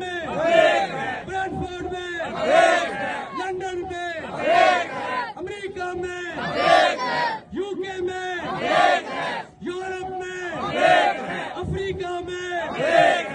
में, ब्रैडफोर्ड में, लंदन में, अमेरिका में, यूके में, यूरोप में, अफ्रीका में